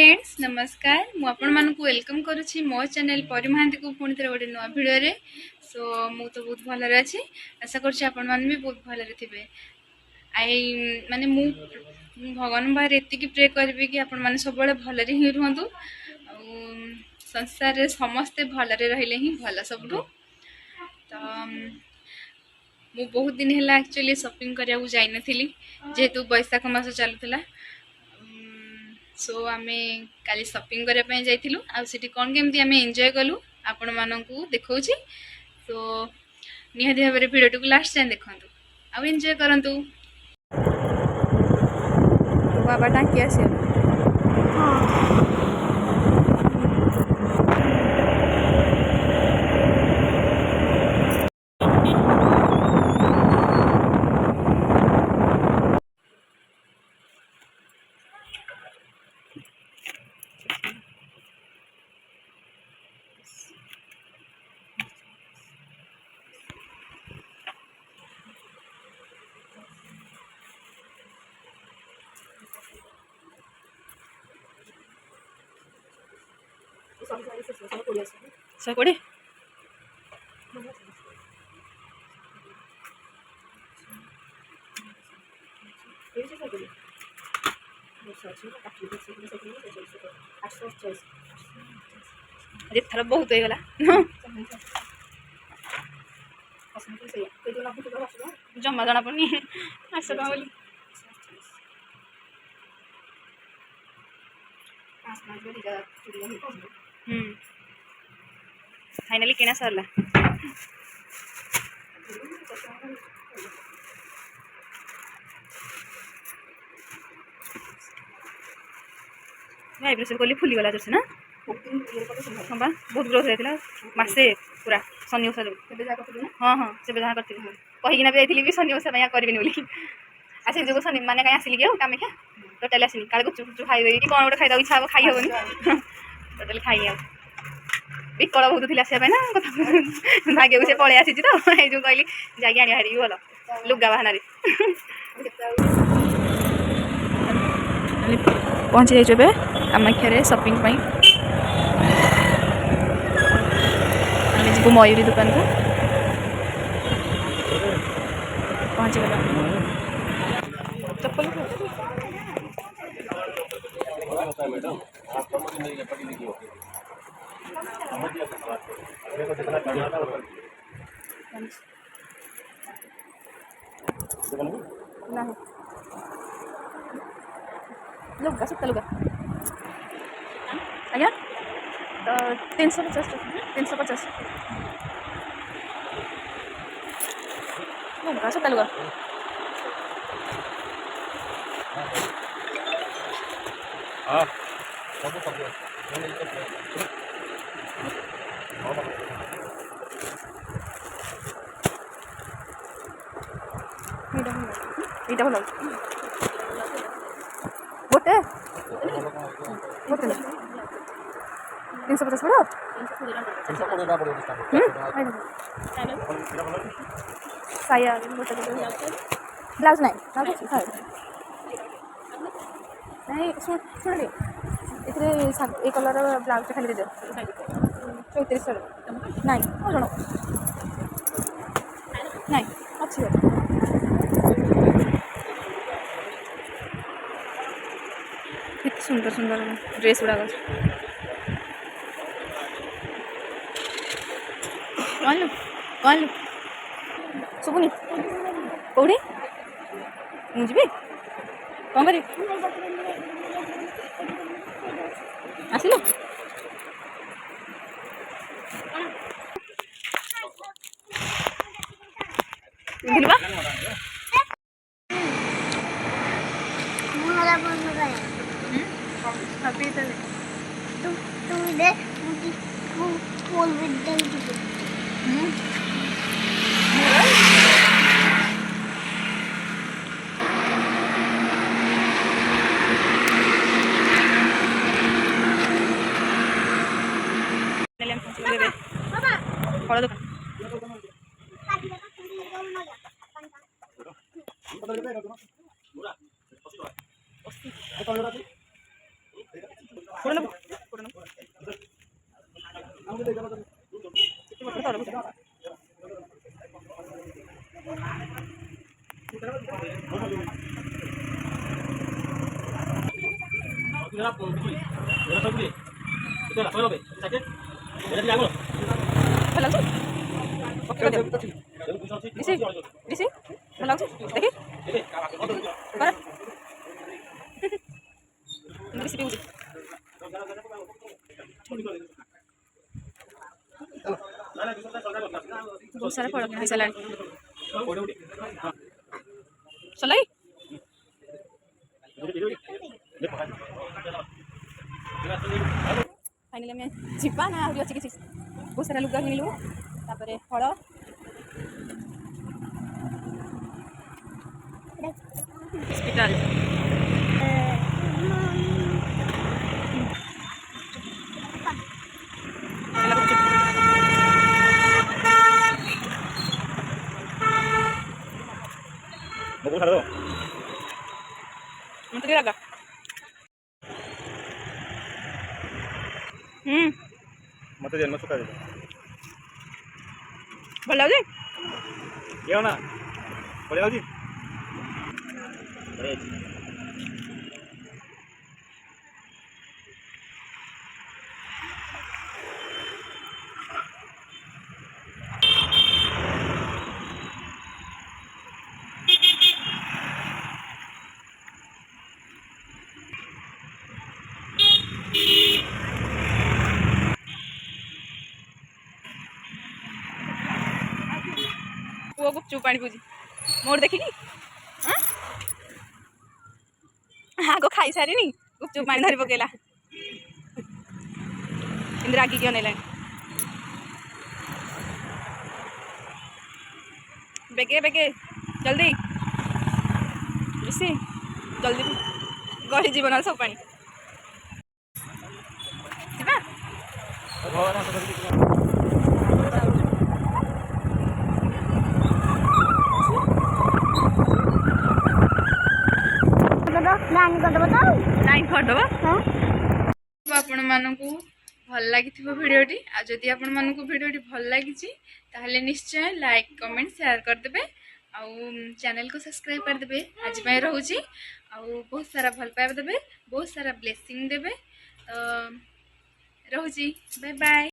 Friends नमस्कार मुझे welcome करुच्ची मो चैनल परी महांती को पुणी थे गोटे नुआ भिडियो सो मु तो बहुत भलरे अच्छी आशा करुच्ची आपण मैंने भी बहुत भलरे थे आई माने मु भगवान बाहर एति प्रे करी कि आपण मैंने सब भलरे ही रुहतु संसार समस्ते भलरे रहिले ही भल सबुठ तो मु बहुत दिन है एक्चुअली शॉपिंग करने जाई नथिली जेहेतु बैशाख मास चलुला सो आमे काली शॉपिंग करने जाइलु आठी कौन केमती आम एंजॉय कलु आपण मानू देखा तो निहाती भाव में भिडियो को लास्ट जाए देखु आउ एंजॉय करंतु बाबा टाँकी आस सकोड़े अरे थर बहुत हो गला जमा जना पड़नी 800 टका बोली फाइनली किना सरला आईब्रो कली फुली गला जैसे ना हाँ बा बहुत ग्रोथ होता मसे पूरा शनि ओषा जो हाँ हाँ से जहाँ करती कहीकिना भी जाइए भी शनि ओषा करें बोली आसे जो शनि मैंने कहीं आसिली कि कामाख्या टोटाल आसनी काले गुपचुप गुपचुप खाई कि कौन गोटे खाई इच्छा हम खाई हेनी टोटाल खाई विकल बहुत थी आसा ना कथा भाग्य को से पलि आसी तो ये जो कहली जाकि आनी हारी भल लुगा बाहाना पहुँची जाइए कामाख्या शॉपिंग जी मयूरी दुकान को पहुँची गला चप्पल लुगा सुता लुगा आज्ञा तो 350 350 लुगा सुता लुगा এইটা ভালো গোটে গোটে 350 পড়ো 320 साया गोटे ब्लाउज नहीं नहीं शुण ये कलर ब्लाउज खाली दे 3400 नहीं जन नहीं अच्छी कितने सुंदर सुंदर ड्रेस गुड़ाक कौन कौन शुभुनि कौड़ी मुझे कौन करी आसिल पिंधिलवा अभी तू दे फूल विद फल दुकान ଭଲ ଲାଗୁଛି ଓକେ ରିସି ରିସି ଭଲ ଲାଗୁଛି ଦେଖି କର ରିସି ପିଉଛି ବହୁତ ସାରା ଫଳ କିଣା ହେଇସାରିଲାଣି ସଲାଇ फाइनली आम जीवा ना आहरी अच्छी किसी बहुत सारा लुगा किणलु तापर फल हॉस्पिटल मत लगा मत जन्म सुखा भल लगे ये ना बढ़िया होगी पुआ गुपचुप पानी पूजी मोर देखिकी आग खाई सारी गुपचुप पानी धरी पकेला रागिकी अनेला बेगे बेगे जल्दी बेसी जल्दी गली जीवन सब पानी लाइन करदेव आपण मानक भल लगी भिडटी आदि आपण मानक भिडटी भल लगी ताहले निश्चय लाइक कमेंट शेयर करदे चैनल को सब्सक्राइब करदे आज रोचे बहुत सारा भल पाइबा देवे बहुत सारा ब्लेसिंग देवे तो रोची बाय बाय।